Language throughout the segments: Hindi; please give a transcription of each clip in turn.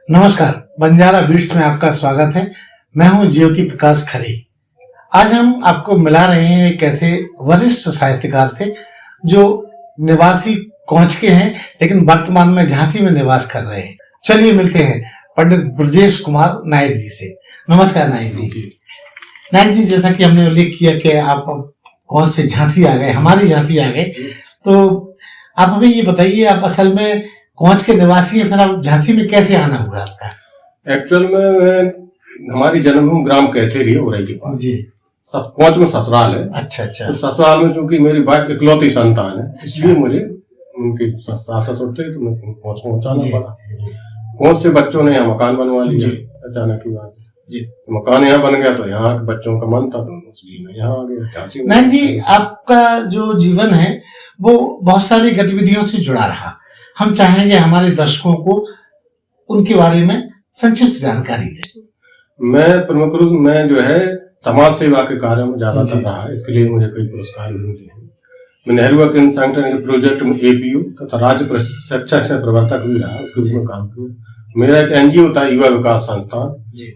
नमस्कार, बंजारा बीट्स में आपका स्वागत है। मैं हूं ज्योति प्रकाश खरे। आज हम आपको मिला रहे हैं एक ऐसे वरिष्ठ साहित्यकार से जो निवासी कोंच के हैं लेकिन वर्तमान में झांसी में निवास कर रहे हैं। चलिए मिलते हैं पंडित ब्रजेश कुमार नायक जी से। नमस्कार नायक जी। नायक जी, जैसा कि हमने उल्लेख किया कि आप कोंच से झांसी आ गए, हमारी झांसी आ गए, तो आप हमें ये बताइए, आप असल में कोंच के निवासी हैं, फिर आप झांसी में कैसे आना हुआ आपका? एक्चुअल में हमारी जन्मभूमि ग्राम कैथेरी है उरई के पास जी। कोंच में ससुराल है। अच्छा। तो ससुराल में चूंकि मेरी वाइफ इकलौती संतान है, इसलिए मुझे उनकी सास ससुर तो मैं कोंच को पहुंचाना पड़ा। कोंच से बच्चों ने यहाँ मकान बनवा लिया। अचानक की बात जी, तो मकान यहाँ बन गया तो यहाँ के बच्चों का मन था, तो इसलिए मैं यहाँ आ गया झांसी में। नहीं जी, आपका जो जीवन है वो बहुत सारी गतिविधियों से जुड़ा रहा। हम चाहेंगे हमारे दर्शकों को उनके बारे में संक्षिप्त जानकारी दें। मैं प्रमुख रूप में जो है समाज सेवा के कार्य में ज्यादातर रहा है, इसके लिए मुझे कई पुरस्कार भी मिले हैं। मैं नेहरू केंद्र संगठन के प्रोजेक्ट में APU तथा राज्य शिक्षक से प्रवर्तक भी रहा, उसके रूप में काम किया। मेरा एक NGO था युवा विकास संस्थान,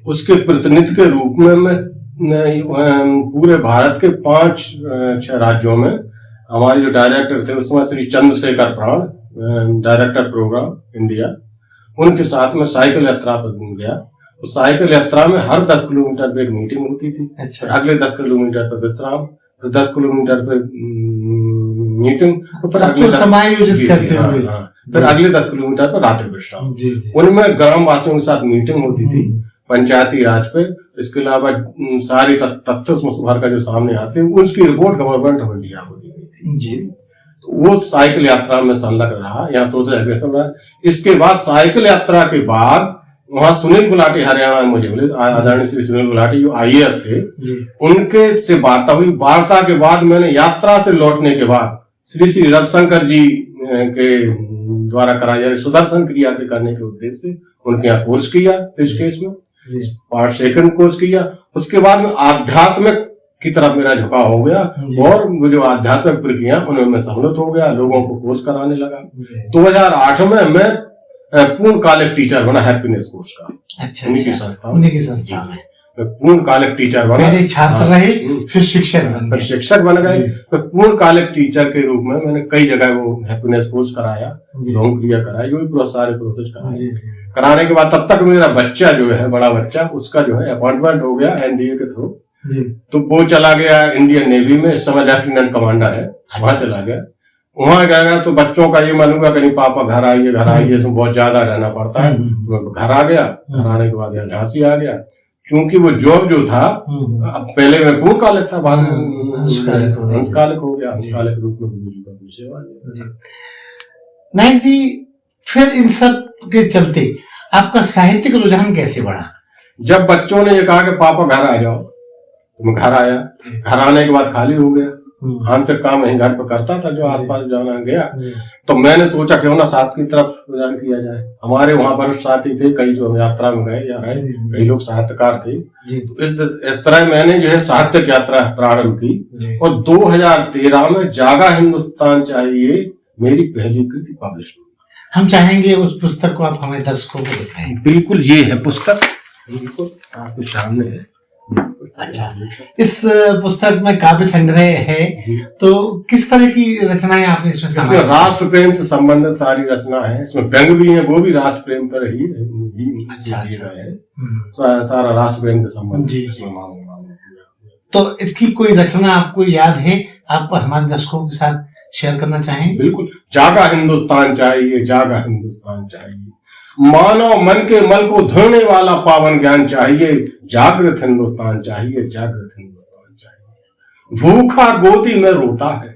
उसके प्रतिनिधि के रूप में मैं पूरे भारत के 5-6 राज्यों में हमारे जो डायरेक्टर थे उस समय श्री चंद्रशेखर प्राण, डायरेक्टर प्रोग्राम इंडिया, उनके साथ में साइकिल यात्रा पर गया। उस साइकिल यात्रा में हर 10 किलोमीटर पे एक मीटिंग होती थी। अच्छा। अगले 10 किलोमीटर पर विश्राम, फिर 10 किलोमीटर पे मीटिंग, फिर अगले समायोजित करते हुए फिर अगले 10 किलोमीटर पर रात्रि विश्राम। उनमें ग्राम वासियों के साथ मीटिंग होती थी पंचायती राज पे। इसके अलावा सारी तथ्य उसमें सुधार का जो सामने आते हैं उसकी रिपोर्ट गवर्नमेंट ऑफ इंडिया को दी गई थी जी। तो वो साइकिल यात्रा में संलग्न रहा, यहाँ सोशल एजुकेशन रहा। इसके बाद साइकिल यात्रा के बाद वहां सुनील गुलाटी हरियाणा में मुझे मिले, आदरणीय श्री सुनील गुलाटी जो IAS थे, उनके से वार्ता हुई। वार्ता के बाद मैंने यात्रा से लौटने के बाद श्री रविशंकर जी के द्वारा कराई जा रही सुदर्शन क्रिया के करने के उद्देश्य से उनके यहाँ कोर्स किया ऋषिकेश में, पार्ट 2 कोर्स किया। उसके बाद में आध्यात्मिक की तरफ मेरा झुकाव हो गया और वो जो आध्यात्मिक प्रक्रिया उनमें मैं सम्मिलित हो गया, लोगों को कोर्स कराने लगा। 2008 में मैं पूर्णकालिक टीचर बना हैप्पीनेस कोर्स का। अच्छा। उन्हीं की संस्था में मैं पूर्णकालिक टीचर बना। पहले छात्र रहे, फिर शिक्षक बन गए। मैं पूर्णकालिक टीचर के रूप में मैंने कई जगह वो हैप्पीनेस कोर्स कराया, लोगों क्रिया कराया, जो भी सारे प्रोसेस कराने के बाद तब तक मेरा बच्चा जो है, बड़ा बच्चा, उसका जो है अपॉइंटमेंट हो गया NDA के थ्रू। तो वो चला गया इंडियन नेवी में, इस समय लेफ्टिनेंट कमांडर है। वहां चला गया। वहां गया तो बच्चों का ये मन हुआ कि नहीं पापा घर आइए, इसमें बहुत ज्यादा रहना पड़ता है। तो घर आ गया। घर आने के बाद यहाँ झांसी आ गया। चूंकि वो जॉब जो था, अब पहले मैं पूर्णकालिक था, बाद में अंशकालिक हो गया। अंशकालिक रूप में सेवा। नहीं जी, फिर इन सब के चलते आपका साहित्यिक रुझान कैसे बढ़ा? जब बच्चों ने ये कहा कि पापा घर आ जाओ, तो मैं घर आया। घर आने के बाद खाली हो गया। आंसर काम वहीं घर पर करता था, जो आसपास जाना गया। तो मैंने सोचा क्यों ना साथ की तरफ रुझान किया जाए। हमारे वहां पर साथी थे कई जो यात्रा में गए या रहे, कई लोग साहित्यकार थे। तो इस तरह मैंने जो है साहित्यिक यात्रा प्रारंभ की और 2013 में जागा हिंदुस्तान चाहिए मेरी पहली कृति पब्लिश हुई। हम चाहेंगे उस पुस्तक को आप हमें दर्शकों को दिखाएं। बिल्कुल, ये है पुस्तक, बिल्कुल आपके सामने है। अच्छा, इस पुस्तक में काव्य संग्रह है, तो किस तरह की रचनाएं आपने इसमें? इसमें राष्ट्र प्रेम से संबंधित सारी रचना है। इसमें व्यंग भी है, वो भी राष्ट्र प्रेम पर ही है। सारा राष्ट्र प्रेम से संबंधित। तो इसकी कोई रचना आपको याद है, आप हमारे दर्शकों के साथ शेयर करना चाहेंगे? बिल्कुल। जागा हिंदुस्तान चाहिए, जागा हिंदुस्तान चाहिए, मानव मन के मल को धोने वाला पावन ज्ञान चाहिए, जागृत हिंदुस्तान चाहिए, जागृत हिंदुस्तान चाहिए। भूखा गोदी में रोता है,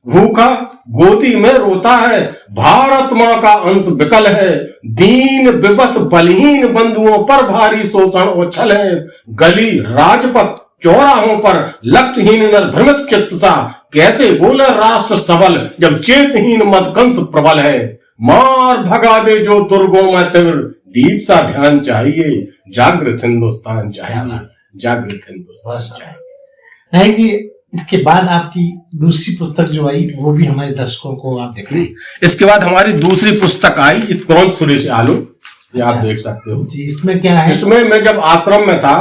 भूखा गोदी में रोता है, भारत माँ का अंश विकल है, दीन विवश बलहीन बंधुओं पर भारी शोषण और छल है। गली राजपथ चौराहों पर लक्ष्यहीन नर भ्रमित चित्त सा, कैसे बोले राष्ट्र सबल जब चेतहीन मदकंस प्रबल है। मार भगा दे जो दुर्गों में तीव्र, दीप सा ध्यान चाहिए, जागृत हिंदुस्तान चाहिए, जागृत हिंदुस्तान चाहिए। नहीं जी, इसके बाद आपकी दूसरी पुस्तक जो आई वो भी हमारे दर्शकों को आप दिखाएं। इसके बाद हमारी दूसरी पुस्तक आई, कौन सुरेश आलू, ये आप देख सकते हो जी। इसमें क्या है? इसमें मैं जब आश्रम में था,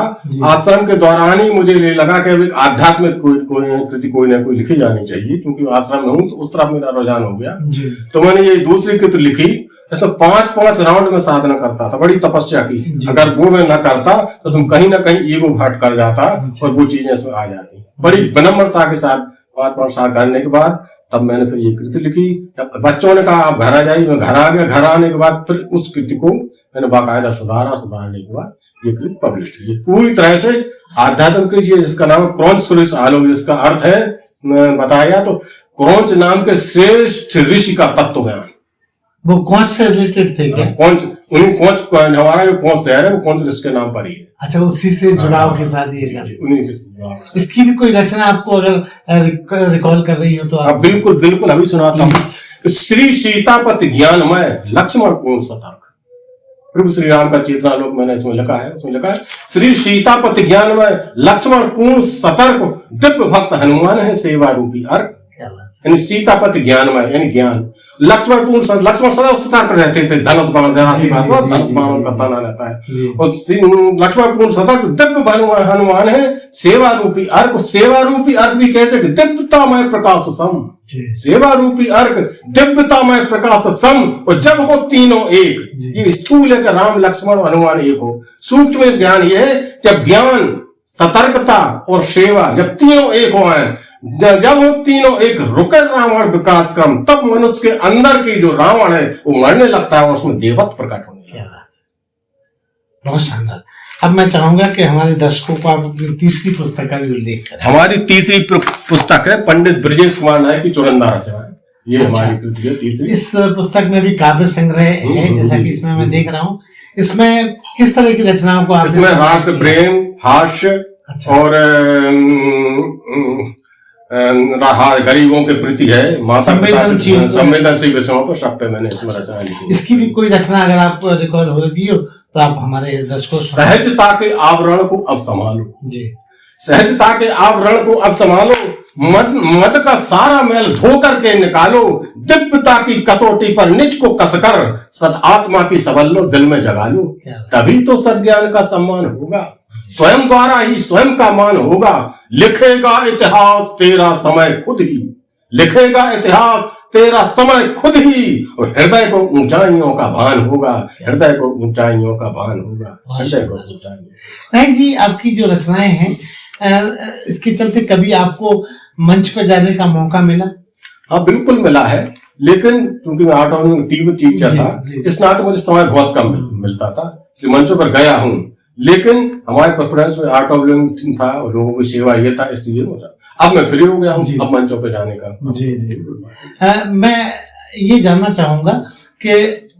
आश्रम के दौरान ही मुझे ये लगा कि आध्यात्मिक कोई कृति कोई ना कोई लिखी जानी चाहिए, क्योंकि आश्रम में हूँ तो उस तरफ मेरा रुझान हो गया। तो मैंने ये दूसरी कृति लिखी। ऐसे 5-5 राउंड में साधना करता था, बड़ी तपस्या की। अगर वो मैं न करता तो तुम कहीं ना कहीं ईगो हट कर जाता और वो चीजें इसमें आ जाती। बड़ी विनम्रता के साथ 5-5 साल करने के बाद तब मैंने फिर ये कृति लिखी। बच्चों ने कहा आप घर आ जाइए, मैं घर आ गया। घर आने के बाद फिर उस कृति को मैंने बाकायदा सुधारने के बाद ये कृति पब्लिश हुई। पूरी तरह से आध्यात्मिक कृति है, जिसका नाम क्रौंच सुरेश आलोक, जिसका अर्थ है बताया तो क्रौंच नाम के श्रेष्ठ ऋषि का तत्व ज्ञान। वो कौन से रिलेटेड थे क्या? कौंच हमारा जो कौंच शहर है वो कौंच ऋषि के नाम पर ही है। अच्छा, उसी से जुड़ाव के साथ ये उन्हीं के। इसकी भी कोई रचना आपको अगर रिकॉल कर रही हो तो आप? बिल्कुल बिल्कुल, अभी सुनाता हूँ। श्री सीतापति ज्ञानमय लक्ष्मण पूर्ण सतर्क, प्रभु श्री राम का चेतनालोक मैंने इसमें लिखा है। उसमें लिखा है श्री सीतापति ज्ञानमय लक्ष्मण पूर्ण सतर्क, दिव्य भक्त हनुमान है सेवा रूपी अर्क। यानी सीतापति ज्ञानमय यानी ज्ञान, लक्ष्मण पूर्ण, लक्ष्मण सदा सतर्क रहते थे। धनुष बाण, जरा सी बात हुआ धनुष बाण का ताना रहता है। और लक्ष्मण पूर्ण सतर्क, दिव्य हनुमान है सेवा रूपी अर्क। सेवा रूपी अर्क भी कैसे? दिव्यतामय प्रकाश सम, सेवा रूपी अर्क दिव्यतामय प्रकाश सम। और जब हो तीनों एक, ये स्थूल है कि राम लक्ष्मण और हनुमान एक हो। सूक्ष्म ज्ञान ये है जब ज्ञान, सतर्कता और सेवा जब तीनों एक हो आए, जब वो तीनों एक रुके रावण विकास क्रम, तब मनुष्य के अंदर की जो रावण है वो मरने लगता है और उसमें देवत्व प्रकट होने लगता है। बहुत शानदार। अब मैं चाहूंगा कि हमारे दर्शकों को आप अपनी तीसरी पुस्तक का भी उल्लेख करें। हमारी तीसरी पुस्तक है पंडित ब्रजेश कुमार नायक की चुरंदा रचना। ये हमारी कृति है तीसरी। इस पुस्तक में भी काव्य संग्रह है, जैसा कि इसमें मैं देख रहा हूँ। इसमें किस तरह की रचनाओं को? इसमें राष्ट्र प्रेम, हास्य और गरीबों के प्रति है, संवेदनशील विषयों पर सब पे मैंने इसमें रचना लिखी। इसकी भी कोई रचना अगर आप रिकॉर्ड हो रही हो तो आप हमारे दर्शकों। सहजता के आवरण को अब संभालो जी, सहजता के आवरण को अब संभालो, मद का सारा मैल धो करके निकालो, दिव्यता की कसौटी पर निज को कसकर सत आत्मा की सबल्लो दिल में जगा लो। तभी तो सद्ज्ञान का सम्मान होगा, स्वयं द्वारा ही स्वयं का मान होगा। लिखेगा इतिहास तेरा समय खुद ही, लिखेगा इतिहास तेरा समय खुद ही। और हृदय को ऊंचाइयों का भान होगा, हृदय को ऊंचाइयों का भान होगा, हृदय को ऊंचाइयों। नायक जी, आपकी जो रचनाएं हैं इसके चलते कभी आपको मंच पर जाने का मौका मिला? हाँ बिल्कुल मिला है, लेकिन चूंकि मैं आर्ट ऑफ टीवी टीचर था, इस नाते मुझे समय बहुत कम मिलता था, इसलिए मंचों पर गया हूँ। लेकिन हमारे प्रेफरेंस में आर्ट ऑफ लिविंग था, लोगों की सेवा ये था, इसलिए अब मैं फ्री हो गया हूँ अब मंचों पे जाने का। जी। मैं ये जानना चाहूंगा कि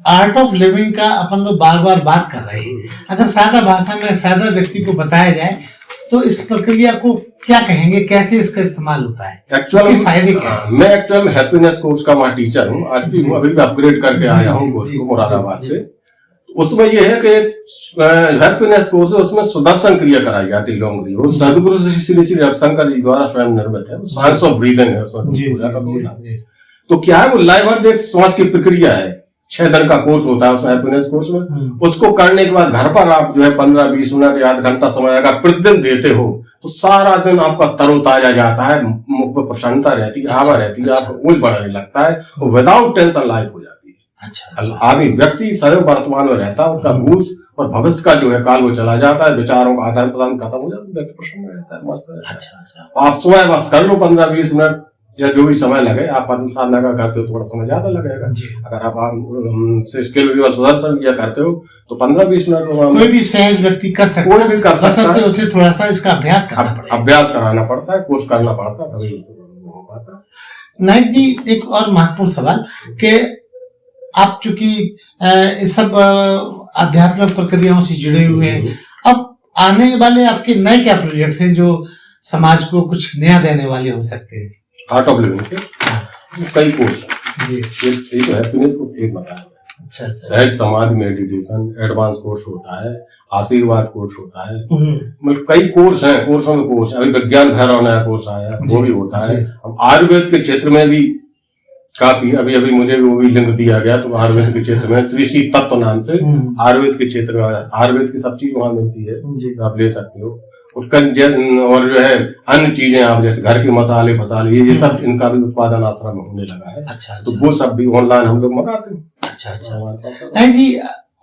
आर्ट ऑफ लिविंग का अपन लोग बार बार बात कर रहे हैं, अगर सादा भाषा में सादा व्यक्ति को बताया जाए तो इस प्रक्रिया को क्या कहेंगे, कैसे इसका इस्तेमाल होता है, एक्चुअल फायदे क्या है? मैं एक्चुअल में हैप्पीनेस कोर्स का मैं टीचर हूँ, आज भी हूँ, अभी भी अपग्रेड करके आया हूँ कोर्स को मुरादाबाद से। उसमें यह है कि हैप्पीनेस कोर्स है, उसमें सुदर्शन क्रिया कराई जाती है लोंगरी, वो सदगुरु श्री श्री रविशंकर जी द्वारा स्वयं निर्मित है, साइंस ऑफ ब्रीदिंग है उसमें। तो क्या है, वो लाइव एक श्वास की प्रक्रिया है, 6 दिन का कोर्स होता है उसमें हैप्पीनेस कोर्स में। उसको करने के बाद घर पर आप जो है 15-20 मिनट या आध घंटा समय अगर प्रतिदिन देते हो तो सारा दिन आपका तरोताजा जाता है, मुख पर प्रसन्नता रहती है, हवा रहती है, आपको ऊंच बढ़ने लगता है, वो विदाउट टेंशन लाइफ हो जाती है। अच्छा, आदमी व्यक्ति सदैव वर्तमान में रहता है, उसका भूत और भविष्य का जो है काल वो चला जाता है, विचारों का आदान प्रदान खत्म हो जाता है, व्यक्ति प्रसन्न रहता है, मस्त रहता है। अच्छा। आप सुबह बस कर लो 15-20 मिनट या जो भी समय लगे, आप पद्म साधना का करते हो थोड़ा समय ज्यादा लगेगा, अगर आप स्किल सुदर्शन किया करते हो तो 15-20 मिनट कोई भी सहज व्यक्ति कर सकता है, कोई भी कर सकता है, उसे थोड़ा सा इसका अभ्यास कराना पड़ता है, कोर्स करना पड़ता है, तभी हो पाता है। नायक जी, एक और महत्वपूर्ण सवाल कि आप चूंकि इस सब आध्यात्मिक प्रक्रियाओं से जुड़े हुए हैं, अब आने वाले आपके नए क्या प्रोजेक्ट्स हैं जो समाज को कुछ नया देने वाले हो सकते हैं? आर्ट ऑफ लिविंग से कई कोर्स हैं, एक तो हैप्पीनेस को एक बताया, अच्छा, सहज समाधि मेडिटेशन एडवांस कोर्स होता है, आशीर्वाद कोर्स होता है, मतलब कई कोर्स हैं, कोर्सों में कोर्स। अभी विज्ञान भैरव नया कोर्स आया, वो भी होता है। अब आयुर्वेद के क्षेत्र में भी काफी अभी अभी मुझे वो भी लिंक दिया गया, तो आयुर्वेद के क्षेत्र में श्री श्री तत्व नाम से आयुर्वेद के क्षेत्र में आयुर्वेद की सब चीज वहां मिलती है, आप ले सकते हो। और जो है अन्य चीजें आप जैसे घर के मसाले फसाले ये सब इनका भी उत्पादन आश्रम में होने लगा है। अच्छा, तो वो सब भी ऑनलाइन हम लोग मंगाते हैं। अच्छा नहीं जी,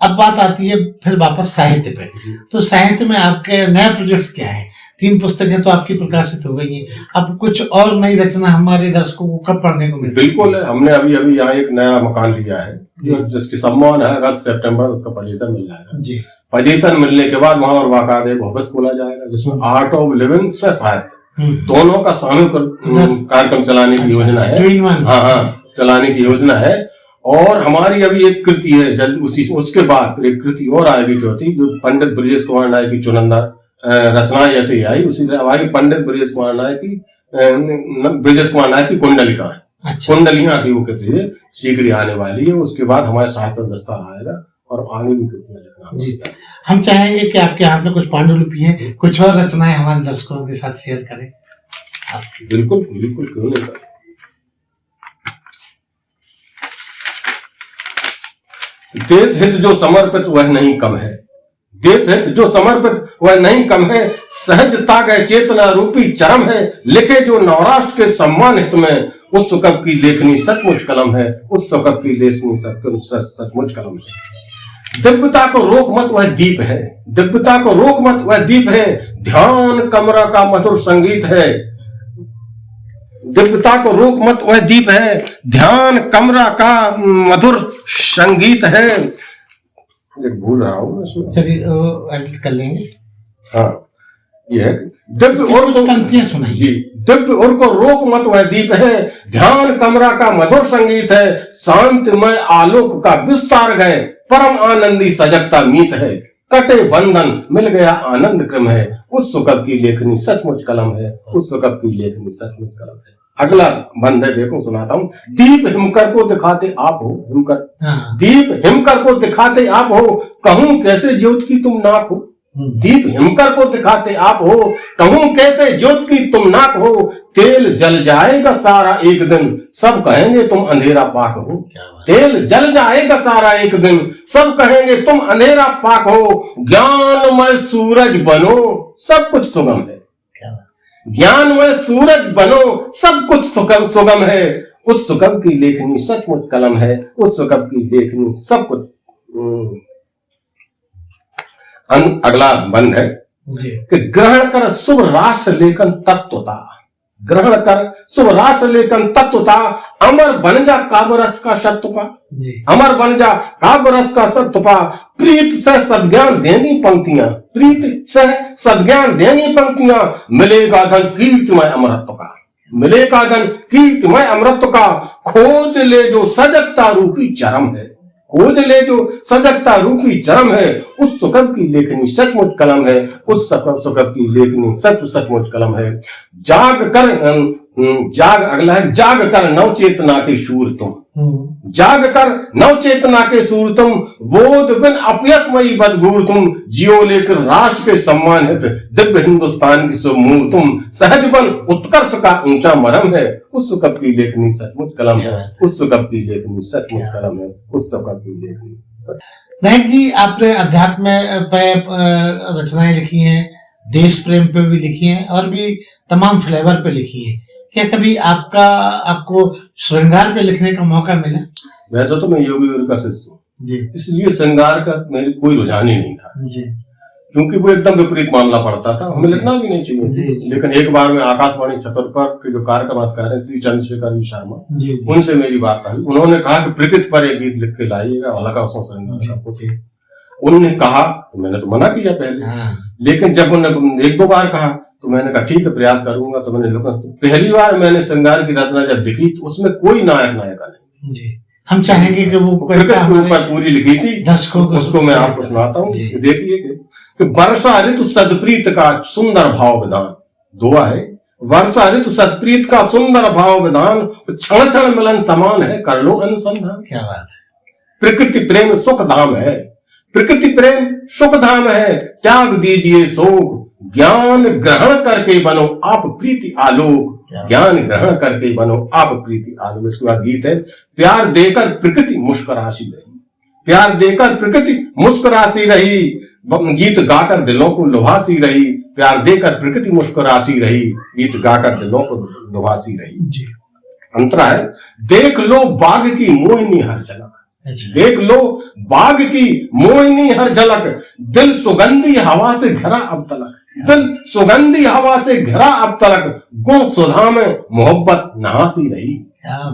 अब बात आती है फिर वापस साहित्य पे। तो साहित्य में आपके नए प्रोजेक्ट्स क्या है? 3 पुस्तकें तो आपकी प्रकाशित हो गई हैं, अब कुछ और नई रचना हमारे दर्शकों को कब पढ़ने को मिलेगी? बिल्कुल, हमने अभी अभी यहाँ एक नया मकान लिया है जिसकी सम्मान है अगस्त सितंबर, उसका पोजीशन मिल जाएगा जी। पोजीशन मिलने के बाद वहां और बाकायदा एक ऑफिस खोला जाएगा जिसमें आर्ट ऑफ लिविंग से साहित्य दोनों का सामूहिक कार्यक्रम चलाने की योजना है। हाँ, चलाने की योजना है। और हमारी अभी एक कृति है जल्द, उसके बाद फिर एक कृति और आएगी चौथी, जो पंडित ब्रजेश कुमार नायक की चुनंदा रचना जैसे ही आई उसी तरह हमारी पंडित ब्रजेश कुमार नायक की कुंडलिका है। अच्छा। कुंडलियां की वो कृति शीघ्र ही आने वाली है। उसके बाद हमारे साहित्य में विस्तार आएगा और आगे भी कृतियां लिखना जी। हम चाहेंगे कि आपके हाथ में कुछ पांडुलिपि है, कुछ और रचनाएं हमारे दर्शकों के साथ शेयर करें। बिल्कुल बिल्कुल, क्यों नहीं करें। देश हित जो समर्पित वह नहीं कम है, देश हित जो समर्पित वह नहीं कम है, सहजता का चेतना रूपी चरम है, लिखे जो नवराष्ट्र के सम्मान हित में, उस कब की लेखनी सचमुच कलम है, उस कब की लेखनी सचमुच कलम है। दिव्यता को रोक मत वह दीप है, दिव्यता को रोक मत वह दीप है, ध्यान कमरा का मधुर संगीत है। दिव्यता को रोक मत वह दीप है, ध्यान कमरा का मधुर संगीत है। भूल रहा हूँ इसमें, चलिए एडिट कर लेंगे। हाँ, ये है दिव्य और को पंक्तियां सुनाइए जी। दिव्य और को रोक मत वह दीप है, ध्यान कमरा का मधुर संगीत है, शांतिमय आलोक का विस्तार गए, परम आनंदी सजगता मीत है, कटे बंधन मिल गया आनंद क्रम है, उस सुकब की लेखनी सचमुच कलम है, उस सुकब की लेखनी सचमुच कलम है। अगला बंद है, देखो सुनाता हूँ। दीप हिमकर को दिखाते आप हो, हिमकर दीप हिमकर को दिखाते आप हो, कहूं कैसे ज्योत की तुम नाक हो। दीप हिमकर को दिखाते आप हो, कहूं कैसे ज्योत की तुम नाक हो, तेल जल जाएगा सारा एक दिन, सब कहेंगे तुम अंधेरा पाक हो। तेल जल जाएगा सारा एक दिन, सब कहेंगे तुम अंधेरा पाक हो, ज्ञानमय सूरज बनो सब कुछ सुगम है, ज्ञानमय सूरज बनो सब कुछ सुगम है, उस सुगम की लेखनी सचमुच कलम है, उस सुगम की लेखनी सब कुछ। अगला बंद है कि ग्रहण कर शुभ राष्ट्र लेखन तत्वता, ग्रहण कर शुभ राष्ट्र लेखन तत्वता, अमर बन जा काव्यरस का सत्वपा, अमर बन जा काव्यरस का सत्वपा, प्रीत से सद्ज्ञान देंगी पंक्तियां, प्रीत से सद्ज्ञान देंगी पंक्तियां, मिलेगा धन कीर्तिमय अमरत्व का, मिलेगा धन कीर्तिमय अमरत्व का, खोज ले जो सजगता रूपी चरम है, खोज ले जो सजगता रूपी चरम है, उस सुकब की लेखनी सचमुच कलम है, उस सुकब की लेखनी सचमुच कलम है। अगला है जाग कर नव चेतना के शूर तुम, जाग कर नव चेतना के सूर तुम, बोध बिन अपयत्मयी बदगूर तुम, जियो लेकर राष्ट्र के सम्मान हित, दिव्य हिंदुस्तान की सुमूर तुम, सहज बन उत्कर्ष का ऊंचा मरम है, उस सुकब की लेखनी सचमुच कलम है, उस सुकब की लेखनी सचमुच कलम है, उस सुकब की लेखनी। नायक जी, आपने अध्यात्म पे रचनाएं लिखी हैं, देश प्रेम पे भी लिखी हैं और भी तमाम फ्लेवर पे लिखी है। क्या कभी आपको श्रृंगार पे लिखने का मौका मिला? वैसे तो मैं योगी गुरु का शिष्य हूँ जी, इसलिए श्रृंगार का मेरे कोई रुझान ही नहीं था जी, क्योंकि वो एकदम विपरीत मानना पड़ता था, हमें लिखना भी नहीं चाहिए। लेकिन एक बार मैं आकाशवाणी छतरपुर के जो कार्यक्रम हैं श्री चंद्रशेखर शर्मा, उनसे मेरी बात आई। उन्होंने कहा कि प्रकृति पर एक गीत लिख के लाइएगा, हल्का उसमें श्रृंगार। उन्होंने कहा तो मैंने तो मना किया पहले, लेकिन जब उन्होंने 1-2 बार कहा तो मैंने कहा ठीक है प्रयास करूंगा। तो मैंने लिखा, तो पहली बार मैंने श्रृंगार की रचना जब लिखी तो उसमें कोई नायक नायिका नहीं जी। हम चाहेंगे कि वो प्रकृति के ऊपर पूरी लिखी थी, दर्शकों को उसको मैं आपको सुनाता हूँ। देखिए कि वर्षा ऋतु सदप्रीत का सुंदर भाव विधान, दुआ है, वर्षा ऋतु सदप्रीत का सुंदर भाव विधान, क्षण क्षण मिलन समान है, कर लो अनुसंधान। क्या बात है। प्रकृति प्रेम सुख धाम है, प्रकृति प्रेम सुख धाम है, त्याग दीजिए शोक, ज्ञान ग्रहण करके बनो आप प्रीति आलोक, ज्ञान ग्रहण करके बनो आप प्रीति आलोक। इसके बाद गीत है, प्यार देकर प्रकृति मुस्कुरासी रही, प्यार देकर प्रकृति मुस्कुरासी रही, गीत गाकर दिलों को लुभासी रही, प्यार देकर प्रकृति मुस्कुरासी रही, गीत गाकर दिलों को लुभासी रही। जी। अंतरा है, देख लो बाग की मोहिनी हर झलक, देख लो बाग की मोहिनी हर झलक, दिल सुगंधी हवा से घिरा अब तलक, दिल सुगंधी हवा से घिरा अब तलक, गुण सुधा में मोहब्बत नहासी रही,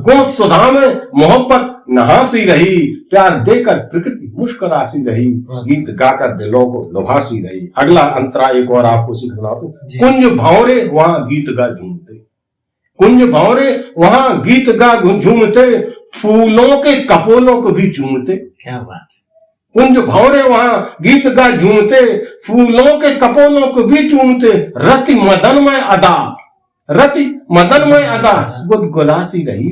गुण सुधा में मोहब्बत नहासी रही, प्यार देकर प्रकृति मुस्कुरासी रही, गीत गाकर दिलों को लुभासी रही। अगला अंतरा एक और आपको सीखना तो, कुंज भंवरे वहां गीत गा झूमते, कुंज भंवरे वहां गीत गा झूमते, फूलों के कपोलों को भी चूमते। क्या बात है। कुंज भंवरे वहां गीत गा झूमते, फूलों के कपोलों को भी चूमते, रति मदनमय अदा, रति मदनमय अदा गुदगुलासी रही,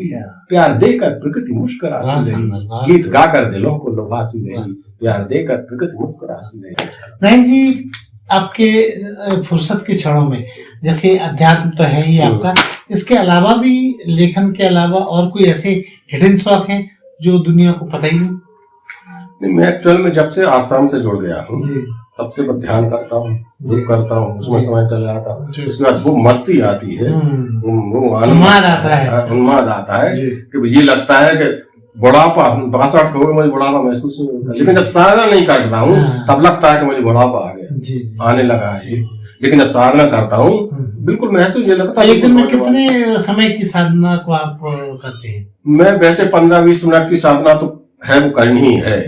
प्यार देकर प्रकृति मुस्कुरासी रही, गीत गाकर दिलों को लुभासी रही, प्यार देकर प्रकृति मुस्कुरासी रही। नहीं जी, आपके फुर्सत के क्षणों में जैसे अध्यात्म तो है ही आपका, इसके अलावा भी लेखन के अलावा और कोई ऐसे हिडन शौक हैं जो दुनिया को पता ही नहीं? मैं एक्चुअल में जब से आश्रम से जुड़ गया हूँ तब से मैं ध्यान करता हूँ, ग्रुप करता हूँ, उसमें समय चल जाता है। उसके बाद वो मस्ती आती है, वो उन्माद आता है, उन्माद आता है कि ये लगता है कि बुढ़ापा 62 का मुझे बुढ़ापा महसूस नहीं होता, लेकिन जब साधना नहीं करता हूँ तब लगता है कि मुझे बुढ़ापा आ गया, आने लगा है। लेकिन जब साधना करता हूँ बिल्कुल महसूस ये लगता है। एक दिन में कितने समय की साधना को आप करते हैं? मैं वैसे 15-20 मिनट की साधना तो है, वो करनी ही है।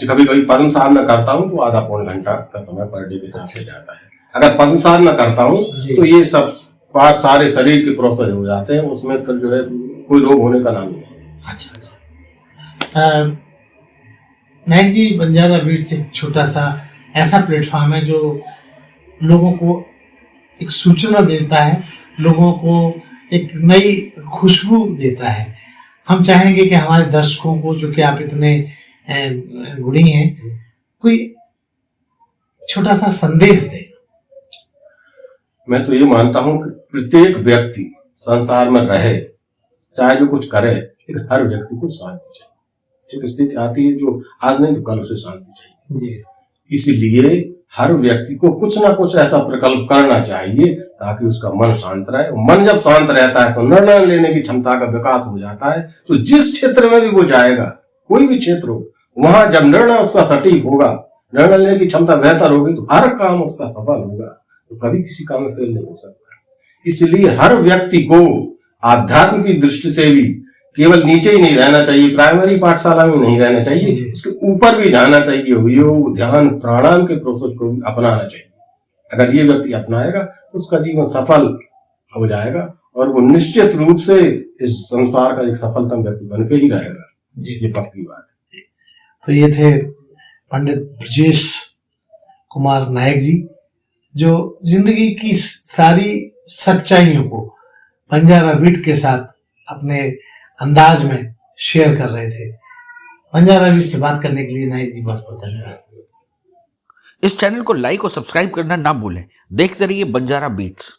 कभी कभी पद्म साधना करता हूँ तो आधा पौन घंटा का समय पर डे के हिसाब से जाता है। अगर पद्म साधना करता हूँ तो ये सब सारे शरीर के प्रोसेस हो जाते हैं, उसमें जो है कोई रोग होने का नाम ही नहीं। अच्छा। नायक जी, बंजारा बीट्स एक छोटा सा ऐसा प्लेटफॉर्म है जो लोगों को एक सूचना देता है, लोगों को एक नई खुशबू देता है। हम चाहेंगे कि हमारे दर्शकों को, जो कि आप इतने गुणी हैं, कोई छोटा सा संदेश दे। मैं तो ये मानता हूं कि प्रत्येक व्यक्ति संसार में रहे, चाहे जो कुछ करे, लेकिन हर व्यक्ति को शांति चाहिए। एक स्थिति आती है जो आज नहीं तो कल उसे शांति चाहिए। इसलिए हर व्यक्ति को कुछ ना कुछ ऐसा प्रकल्प करना चाहिए ताकि उसका मन शांत रहे। मन जब शांत रहता है तो निर्णय लेने की क्षमता का विकास हो जाता है। तो जिस क्षेत्र में भी वो जाएगा, कोई भी क्षेत्र हो, वहां जब निर्णय उसका सटीक होगा, निर्णय लेने की क्षमता बेहतर होगी, तो हर काम उसका सफल होगा, तो कभी किसी काम में फेल नहीं हो सकता। इसलिए हर व्यक्ति को आध्यात्म की दृष्टि से भी केवल नीचे ही नहीं रहना चाहिए, प्राइमरी पाठशाला में नहीं रहना चाहिए, उसके ऊपर भी जाना चाहिए। योग, ध्यान, प्राणायाम के प्रोसेस को भी अपनाना चाहिए। अगर ये व्यक्ति अपनाएगा तो उसका जीवन सफल हो जाएगा और वो निश्चित रूप से इस संसार का एक सफलतम व्यक्ति बन के ही रहेगा। ये पक्की बात है। तो ये थे पंडित ब्रजेश कुमार नायक जी, जो जिंदगी की सारी सच्चाइयों को बंजारा बीट के साथ अपने अंदाज में शेयर कर रहे थे। बंजारा बीट से बात करने के लिए नायक जी बहुत बहुत धन्यवाद। इस चैनल को लाइक और सब्सक्राइब करना ना भूलें। देखते रहिए बंजारा बीट्स।